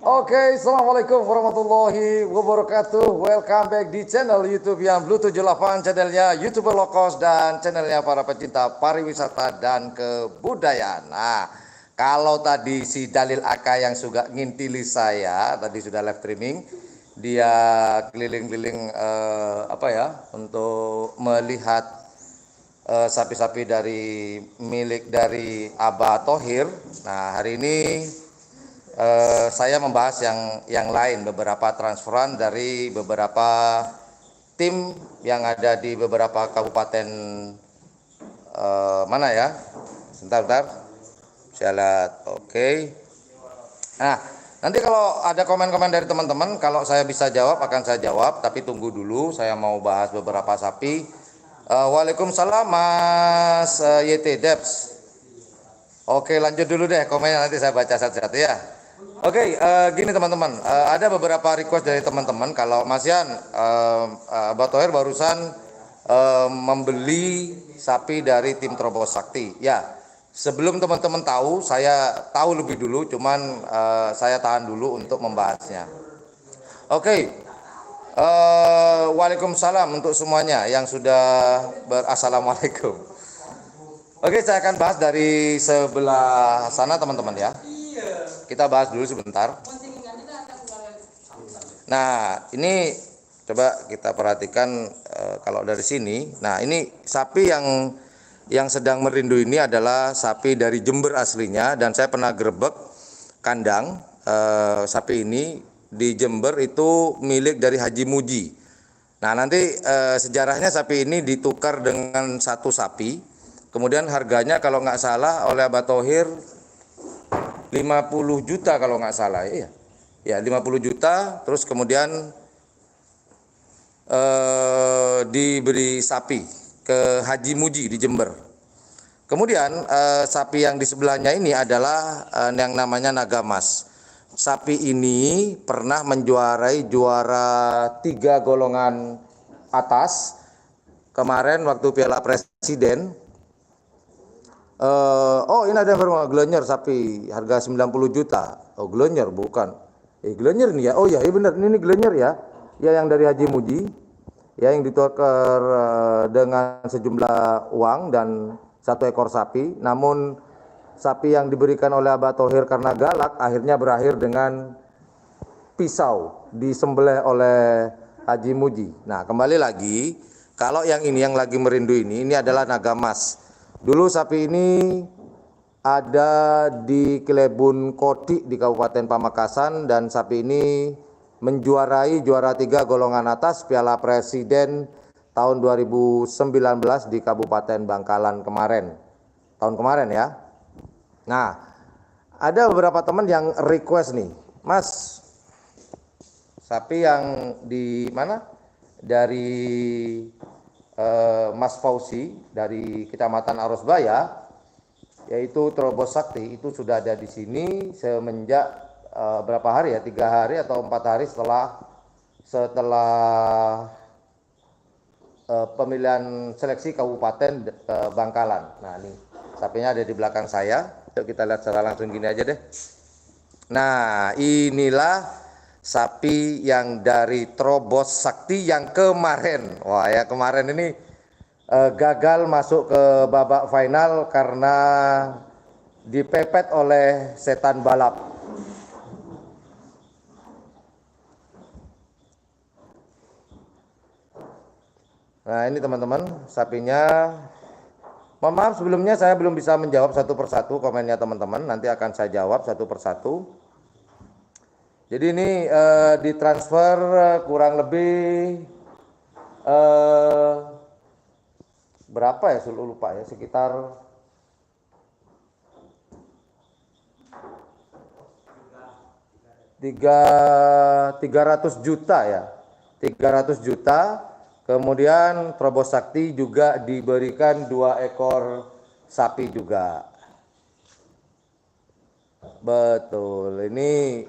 Oke, assalamualaikum warahmatullahi wabarakatuh. Welcome back di channel YouTube yang Blue 78, channelnya YouTuber low cost dan channelnya para pecinta pariwisata dan kebudayaan. Nah, kalau tadi si Dalil Aka yang suka ngintili saya, tadi sudah live streaming, dia keliling-keliling untuk melihat sapi-sapi dari milik dari Abah Thohir. Nah, hari ini saya membahas yang lain, beberapa transferan dari beberapa tim yang ada di beberapa kabupaten mana ya? Sebentar, saya lihat. Oke. Nah, nanti kalau ada komen-komen dari teman-teman, kalau saya bisa jawab akan saya jawab. Tapi tunggu dulu, saya mau bahas beberapa sapi. Waalaikumsalam Mas YT Debs. Oke, lanjut dulu deh komennya, nanti saya baca satu-satu ya. Oke, gini teman-teman, ada beberapa request dari teman-teman. Kalau Mas Yan, Abah Thohir barusan membeli sapi dari tim Trobos Sakti. Ya, sebelum teman-teman tahu, saya tahu lebih dulu, cuman saya tahan dulu untuk membahasnya. Oke, waalaikumsalam untuk semuanya yang sudah berassalamualaikum. Oke, saya akan bahas dari sebelah sana teman-teman ya. Kita bahas dulu sebentar. Nah, ini coba kita perhatikan kalau dari sini. Nah, ini sapi yang sedang merindu ini adalah sapi dari Jember aslinya, dan saya pernah grebek kandang sapi ini di Jember, itu milik dari Haji Muji. Nah, nanti sejarahnya sapi ini ditukar dengan satu sapi, kemudian harganya kalau nggak salah oleh Abah Thohir 50 juta kalau nggak salah ya. Ya, 50 juta, terus kemudian diberi sapi ke Haji Muji di Jember. Kemudian sapi yang di sebelahnya ini adalah yang namanya Nagamas. Sapi ini pernah menjuarai juara 3 golongan atas kemarin waktu Piala Presiden. Ini ada informasi Glonyer sapi harga 90 juta. Oh, Glonyer bukan. Glonyer nih ya. Oh ya, benar, ini Glonyer ya. Ya, yang dari Haji Muji. Ya, yang ditukar dengan sejumlah uang dan satu ekor sapi. Namun sapi yang diberikan oleh Abah Thohir karena galak akhirnya berakhir dengan pisau disembelih oleh Haji Muji. Nah, kembali lagi, kalau yang ini yang lagi merindu ini adalah Nagamas. Dulu sapi ini ada di Kilebun Kodi di Kabupaten Pamekasan, dan sapi ini menjuarai juara 3 golongan atas Piala Presiden tahun 2019 di Kabupaten Bangkalan kemarin. Tahun kemarin ya. Nah, ada beberapa teman yang request nih, Mas, sapi yang di mana? Dari Mas Fauzi dari Kecamatan Arosbaya, yaitu Trobos Sakti, itu sudah ada di sini semenjak berapa hari ya? 3 hari atau 4 hari setelah pemilihan seleksi Kabupaten Bangkalan. Nah, ini sapinya ada di belakang saya. Yuk kita lihat secara langsung gini aja deh. Nah, inilah sapi yang dari Trobos Sakti yang kemarin. Wah ya, kemarin ini gagal masuk ke babak final karena dipepet oleh setan balap. Nah, ini teman-teman sapinya. Mohon maaf sebelumnya saya belum bisa menjawab satu persatu komennya teman-teman. Nanti akan saya jawab satu persatu. Jadi ini ditransfer kurang lebih berapa ya, lupa ya, sekitar 300 juta ya, 300 juta. Kemudian Trobos Sakti juga diberikan 2 ekor sapi juga. Betul, ini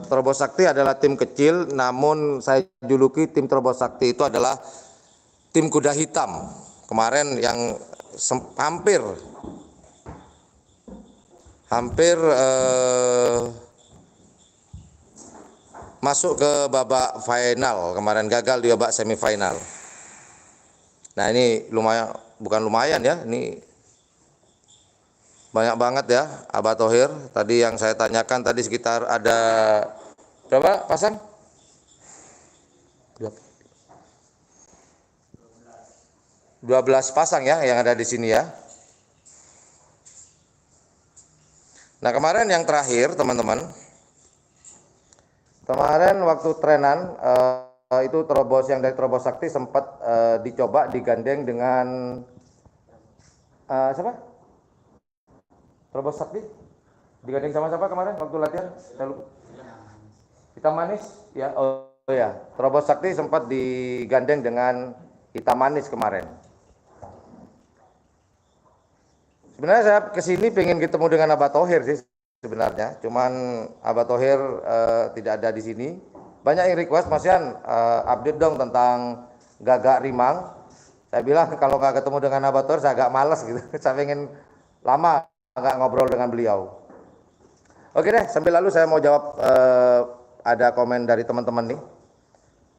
Trobos Sakti adalah tim kecil, namun saya juluki tim Trobos Sakti itu adalah tim kuda hitam. Kemarin yang hampir masuk ke babak final. Kemarin gagal di babak semifinal. Nah ini lumayan, bukan lumayan ya, ini banyak banget ya Abah Thohir. Tadi yang saya tanyakan tadi sekitar ada berapa pasang? 12 pasang ya yang ada di sini ya. Nah kemarin yang terakhir teman-teman, kemarin waktu trenan itu terobos yang dari Terobos Sakti sempat dicoba digandeng dengan siapa? Terobos Sakti digandeng sama siapa kemarin waktu latihan? Saya lupa. Hitam Manis ya. Oh ya, Terobos Sakti sempat digandeng dengan Hitam Manis kemarin. Sebenarnya saya kesini pengen ketemu dengan Abah Thohir sih sebenarnya, cuman Abah Thohir tidak ada di sini. Banyak yang request, Mas Yan update dong tentang Gagak Rimang. Saya bilang kalau nggak ketemu dengan Abah Thohir saya agak malas gitu. Saya pengen lama nggak ngobrol dengan beliau. Oke deh, sambil lalu saya mau jawab ada komen dari teman-teman nih.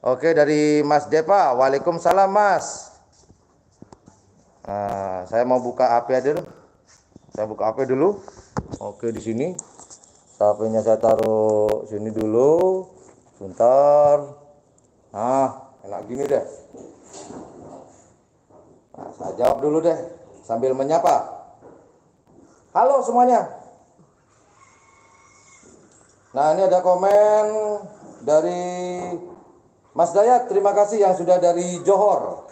Oke, dari Mas Depa, Waalaikumsalam Mas. Saya mau buka HP aja dulu. Saya buka HP dulu. Oke, di sini. HP-nya saya taruh sini dulu. Bentar. Nah, enak gini deh. Nah, saya jawab dulu deh sambil menyapa. Halo semuanya. Nah, ini ada komen dari Mas Dayat. Terima kasih yang sudah dari Johor.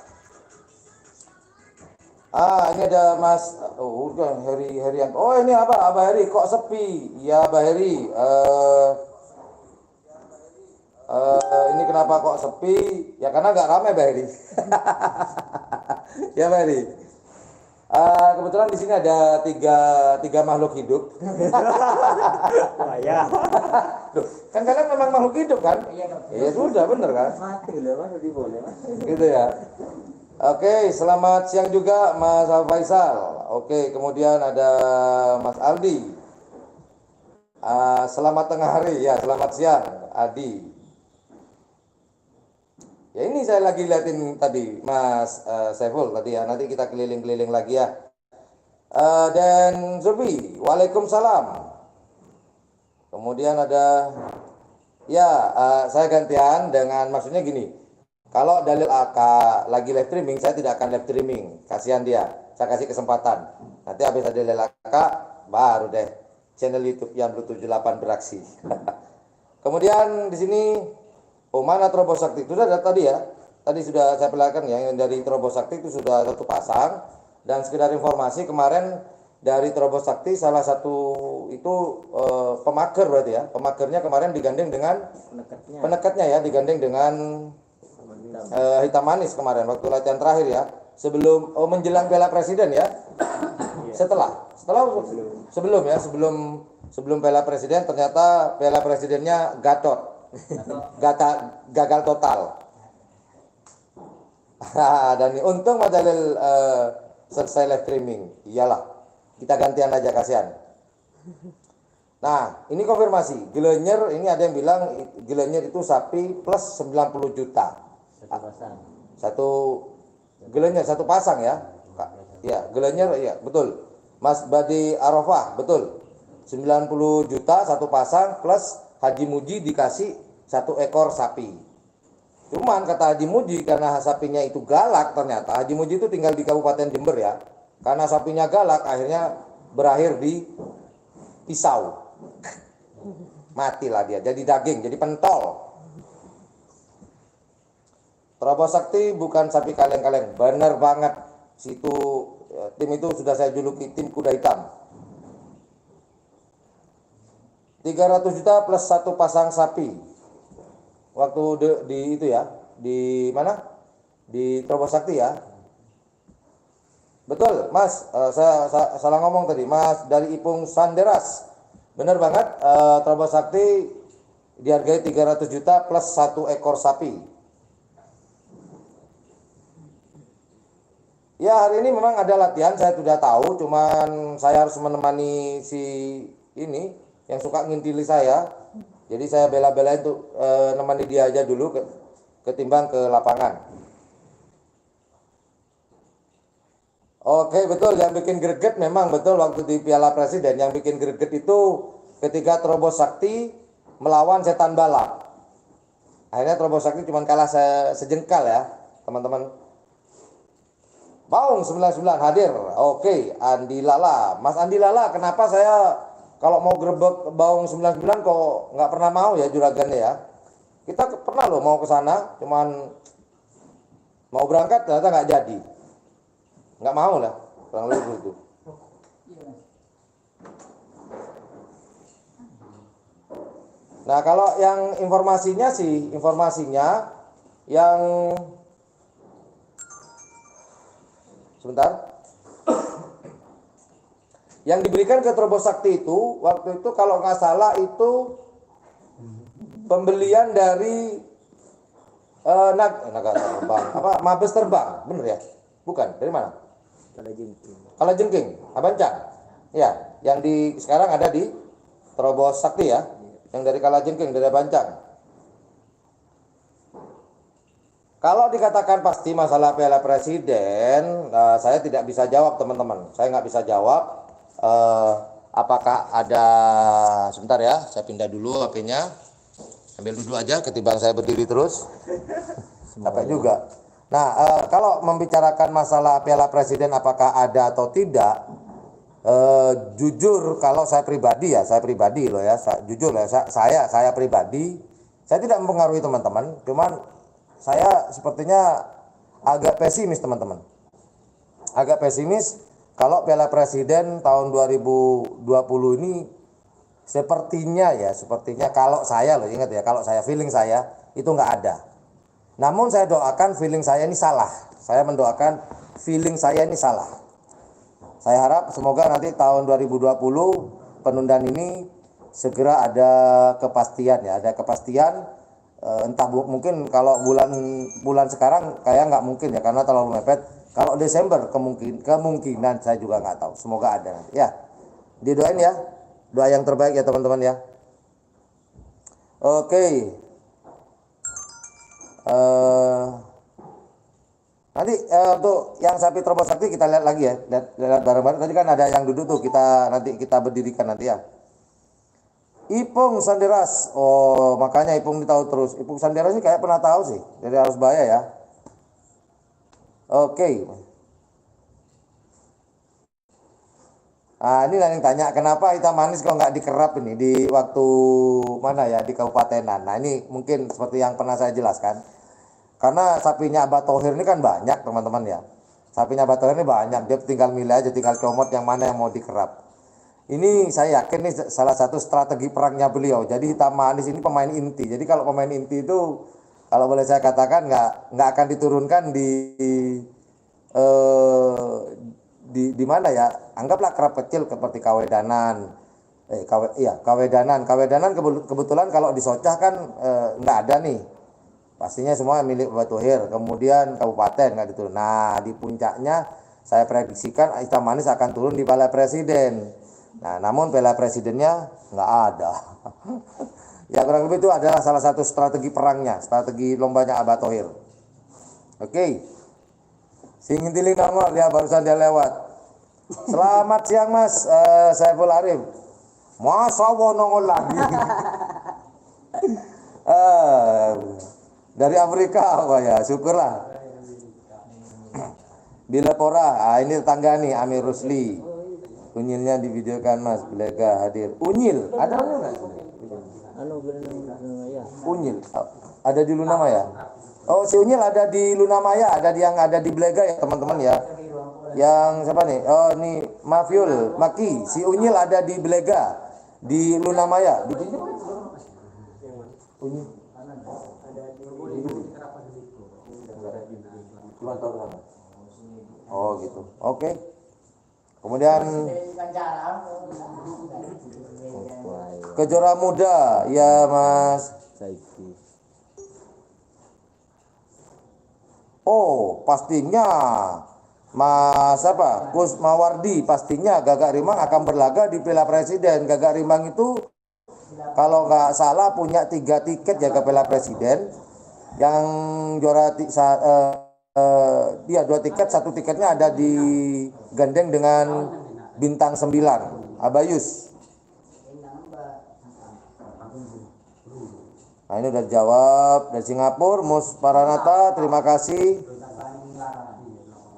Ini ada Mas, bukan Heri yang, oh ini apa, Abah Heri, kok sepi? Ya Abah Heri, ini kenapa kok sepi? Ya karena nggak ramai Abah Heri. Ya Abah Heri. Kebetulan di sini ada tiga makhluk hidup. Ya. Loh, kan kalian memang makhluk hidup kan? Iya sudah bener kan? Mati loh mas, lebih boleh mas. Gitu ya. Oke, selamat siang juga Mas Faisal. Oke, kemudian ada Mas Aldi. Selamat tengah hari, ya selamat siang Adi. Ya ini saya lagi liatin tadi Mas Saiful tadi ya, nanti kita keliling-keliling lagi ya. Dan Zulfi, Waalaikumsalam. Kemudian ada, ya saya gantian dengan maksudnya gini. Kalau Dalil AK lagi live streaming, saya tidak akan live streaming. Kasihan dia. Saya kasih kesempatan. Nanti habis ada Dalil AK, baru deh channel YouTube yang Blue 78 beraksi. Kemudian di sini mana Terobos Sakti itu sudah ada tadi ya. Tadi sudah saya perlihatkan ya, yang dari Terobos Sakti itu sudah satu pasang. Dan sekedar informasi kemarin dari Terobos Sakti salah satu itu pemager berarti ya. Pemagernya kemarin digandeng dengan penekatnya ya, digandeng dengan Hitam Manis kemarin waktu latihan terakhir ya, sebelum menjelang Piala Presiden ya. Sebelum Piala Presiden ternyata Piala Presidennya gagal total. Dan untung Mas Jalil selesai live streaming. Iyalah, kita gantian aja kasihan. Nah, ini konfirmasi. Gilenyer ini ada yang bilang Gilenyer itu sapi plus 90 juta. Satu Gilenyer satu pasang ya. Ya, Gilenyer ya, betul. Mas Badi Arafah, betul. 90 juta satu pasang plus Haji Muji dikasih satu ekor sapi. Cuman kata Haji Muji karena sapinya itu galak, ternyata Haji Muji itu tinggal di Kabupaten Jember ya. Karena sapinya galak akhirnya berakhir di pisau. Matilah dia, jadi daging, jadi pentol. Terobos Sakti bukan sapi kaleng-kaleng, bener banget. Situ tim itu sudah saya juluki tim kuda hitam. 300 juta plus satu pasang sapi. Waktu di itu ya, di mana? Di Terobos Sakti ya. Betul, Mas. Saya salah ngomong tadi, Mas dari Ipung Sanderas. Bener banget. Terobos Sakti dihargai 300 juta plus satu ekor sapi. Ya hari ini memang ada latihan, saya sudah tahu, cuman saya harus menemani si ini yang suka ngintili saya. Jadi saya bela-belain untuk nemani dia aja dulu ketimbang ke lapangan. Oke, betul, yang bikin greget memang betul waktu di Piala Presiden. Yang bikin greget itu ketika Trobos Sakti melawan Setan Balap. Akhirnya Trobos Sakti cuma kalah sejengkal ya, teman-teman. Baung 99 hadir. Oke, Andi Lala. Mas Andi Lala, kenapa saya kalau mau grebek Baung 99 kok nggak pernah mau ya juragannya ya? Kita pernah loh mau ke sana, cuman mau berangkat ternyata nggak jadi. Nggak mau lah, kurang lebih begitu. Nah, kalau yang informasinya yang sebentar. Yang diberikan ke Trobos Sakti itu waktu itu kalau nggak salah itu pembelian dari naga terbang Mabes terbang, bener ya? Bukan, dari mana? Kalajengking, Abancang. Ya, yang sekarang ada di Trobos Sakti ya. Yang dari Kalajengking, dari Abancang. Kalau dikatakan pasti masalah Piala Presiden, saya tidak bisa jawab teman-teman. Saya nggak bisa jawab. Apakah ada, sebentar ya, saya pindah dulu HP-nya. Ambil duduk aja ketimbang saya berdiri terus. Capek juga. Nah, kalau membicarakan masalah Piala Presiden apakah ada atau tidak, jujur kalau saya pribadi loh ya, jujur ya, saya pribadi, saya tidak mempengaruhi teman-teman, cuman saya sepertinya agak pesimis teman-teman. Agak pesimis kalau Piala Presiden tahun 2020 ini sepertinya kalau saya loh, ingat ya, kalau saya feeling saya itu nggak ada. Namun saya doakan feeling saya ini salah. Saya mendoakan feeling saya ini salah. Saya harap semoga nanti tahun 2020 penundaan ini segera ada kepastian ya, ada kepastian. Entah mungkin kalau bulan sekarang kayak nggak mungkin ya karena terlalu mepet. Kalau Desember kemungkinan saya juga nggak tahu. Semoga ada nanti ya. Didoain ya, doa yang terbaik ya teman-teman ya. Oke. Nanti untuk yang sapi Trobos Sakti kita lihat lagi ya, lihat bareng-bareng. Tadi kan ada yang duduk tuh, kita berdirikan nanti ya. Ipung Sanderas, oh makanya Ipung tahu terus. Ipung Sanderas ini kayak pernah tahu sih dari Arusbaya ya. Oke. Nah ini yang tanya kenapa hitam manis kok nggak dikerap ini di waktu mana ya di Kabupatenan. Nah ini mungkin seperti yang pernah saya jelaskan. Karena sapinya Abah Thohir ini kan banyak teman-teman ya. Sapinya Abah Thohir ini banyak, dia tinggal milih aja, tinggal comot yang mana yang mau dikerap. Ini saya yakin nih salah satu strategi perangnya beliau. Jadi hitam manis ini pemain inti. Jadi kalau pemain inti itu kalau boleh saya katakan nggak akan diturunkan di mana ya? Anggaplah kerap kecil seperti Kawedanan. Kawedanan kebetulan kalau di Socah kan nggak ada nih. Pastinya semua milik Abah Thohir. Kemudian kabupaten nggak diturun. Nah di puncaknya saya prediksikan hitam manis akan turun di Piala Presiden. Nah, namun Piala Presidennya nggak ada. Ya kurang lebih itu adalah salah satu strategi perangnya, strategi lombanya Abah Thohir. Oke. Singintiling nongol ya, barusan dia lewat. Selamat siang Mas Saiful Arif. Masa Allah nongol lagi. Dari Afrika apa ya, syukurlah. Bila Pora, ini tetangga nih Amir Rusli. Unyilnya divideokan Mas, Belega hadir. Unyil, ada nggak? Unyil, ada di Luna Maya. Oh si Unyil ada di Luna Maya, yang ada di Belega ya teman-teman ya. Yang siapa nih? Oh ini Mafiul, Maki. Si Unyil ada di Belega, di Luna Maya. Di Unyil. Oh gitu. Oke. Kemudian Kejora Muda, ya Mas. Oh, pastinya Mas Kusmawardi pastinya Gagak Rimang akan berlaga di Piala Presiden. Gagak Rimang itu kalau nggak salah punya 3 tiket jaga Piala Presiden. Yang juara dia 2 tiket, 1 tiketnya ada di gandeng dengan bintang 9 Abayus. Nah ini udah dijawab dari Singapura. Mus Paranata, terima kasih.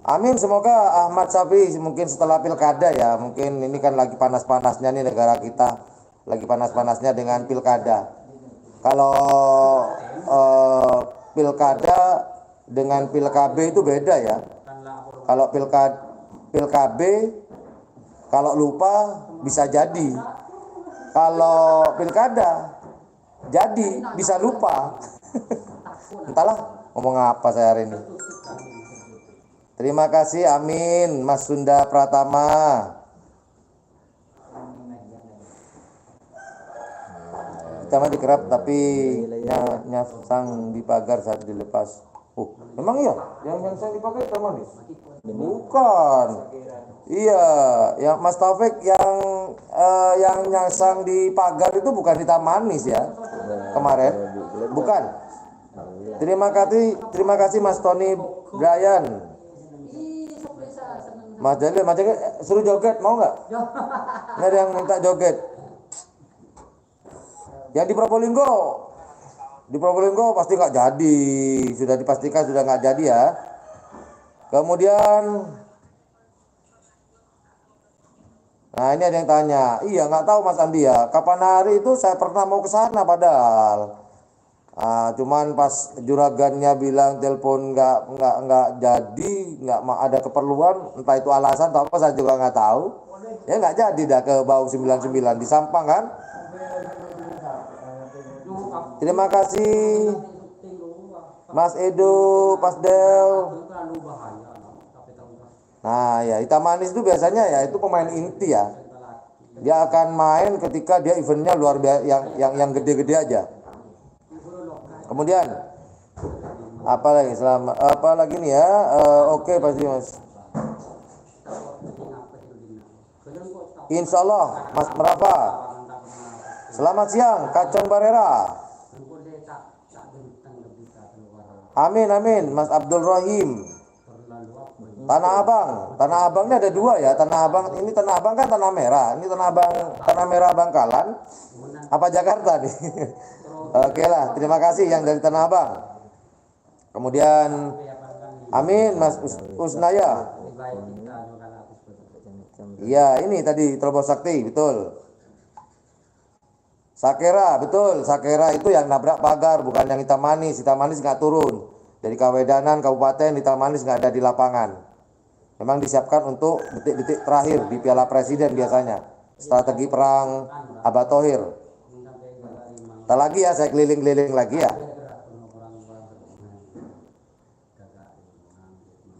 Amin, semoga Ahmad Syafi'i mungkin setelah pilkada ya, mungkin ini kan lagi panas-panasnya nih negara kita, lagi panas-panasnya dengan pilkada. Kalau pilkada dengan pilkab itu beda ya. Kalau pilkab kalau lupa bisa jadi, kalau pilkada jadi bisa lupa. Entahlah ngomong apa saya hari ini. Terima kasih, amin, Mas Sunda Pratama. Kita mah dikerap tapi nyasang di pagar saat dilepas. Oh, memang iya? Yang nyasang di pagar itu manis? Bukan. Iya, yang Mas Taufik yang nyasang di pagar itu bukan di Manis ya kemarin. Bukan. Terima kasih Mas Tony Brian. Mas Jalil suruh joget, mau nggak? Nggak ada yang minta joget. Yang di Probolinggo pasti nggak jadi, sudah dipastikan sudah nggak jadi ya. Kemudian, nah ini ada yang tanya, iya nggak tahu Mas Andi ya, kapan hari itu saya pernah mau ke sana padahal. Cuman pas juragannya bilang telepon nggak jadi, nggak ada keperluan, entah itu alasan atau apa saya juga nggak tahu. Ya nggak jadi dah ke Bau 99 di Sampang kan. Terima kasih Mas Edo Pasdel. Nah ya, hitam manis itu biasanya ya itu pemain inti ya. Dia akan main ketika dia eventnya luar biasa, yang gede-gede aja. Kemudian apa lagi nih ya? Oke pasti Mas. Insya Allah Mas Merafa. Selamat siang Kacang Barera. Amin amin Mas Abdul Rahim. Tanah Abangnya ada 2 ya. Tanah Abang ini Tanah Abang kan Tanah Merah. Ini Tanah Merah Bangkalan. Apa Jakarta nih? Oke lah, terima kasih yang dari Tanah Abang. Kemudian amin Mas Usnaya. Iya, ini tadi Terobos Sakti, betul. Sakera, betul. Sakera itu yang nabrak pagar, bukan yang hitam manis. Hitam manis nggak turun. Dari Kawedanan, Kabupaten, hitam manis nggak ada di lapangan. Memang disiapkan untuk detik-detik terakhir di Piala Presiden biasanya. Strategi perang Abah Thohir. Tak lagi ya, saya keliling-keliling lagi ya.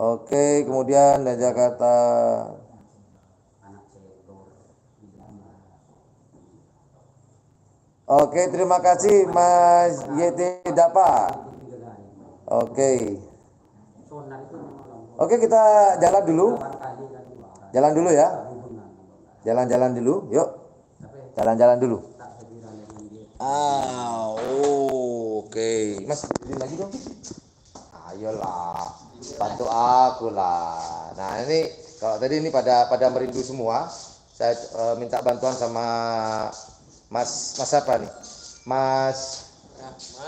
Oke, kemudian dari Jakarta. Oke, terima kasih Mas YT Dapa. Oke. Oke, kita jalan dulu. Jalan dulu ya. Jalan-jalan dulu, yuk. Jalan-jalan dulu. Oke. Mas, beli lagi dong. Ayolah, bantu aku lah. Nah, ini kalau tadi ini pada merindu semua. Saya minta bantuan sama Mas apa nih?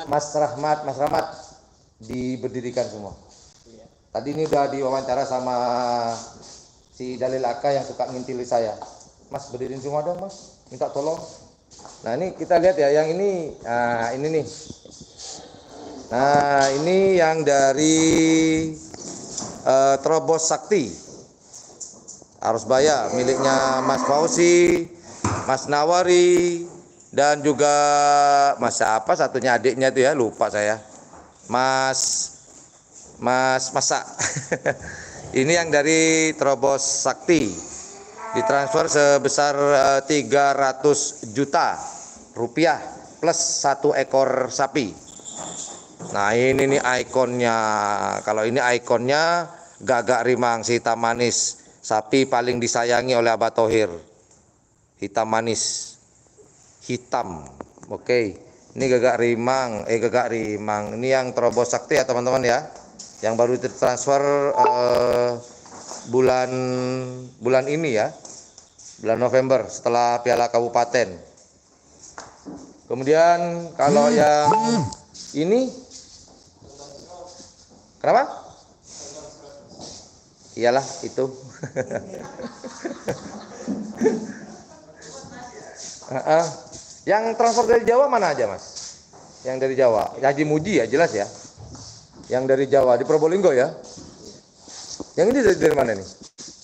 Mas Rahmat diberdirikan semua. Tadi ini udah diwawancara sama si Dalil Aka yang suka ngintili saya. Mas berdiriin semua dong Mas, minta tolong. Nah ini kita lihat ya, yang ini, nah ini nih. Nah ini yang dari Terobos Sakti Arusbaya, miliknya Mas Fauzi, Mas Nawari, dan juga Mas apa satunya adiknya itu ya, lupa saya. Mas Masa. Ini yang dari Terobos Sakti. Ditransfer sebesar 300 juta rupiah plus 1 ekor sapi. Nah ini nih ikonnya. Kalau ini ikonnya Gagak Rimang, si hitam manis, sapi paling disayangi oleh Abah Thohir. Hitam manis, hitam. Oke. Ini Gagak Rimang, Gagak Rimang. Ini yang Terobos Sakti ya teman-teman ya. Yang baru ditransfer bulan ini ya. Bulan November setelah Piala Kabupaten. Kemudian kalau yang ini kenapa? Iyalah itu. Yang transfer dari Jawa mana aja mas? Yang dari Jawa, Haji Muji ya jelas ya. Yang dari Jawa di Probolinggo ya. Yang ini dari mana nih?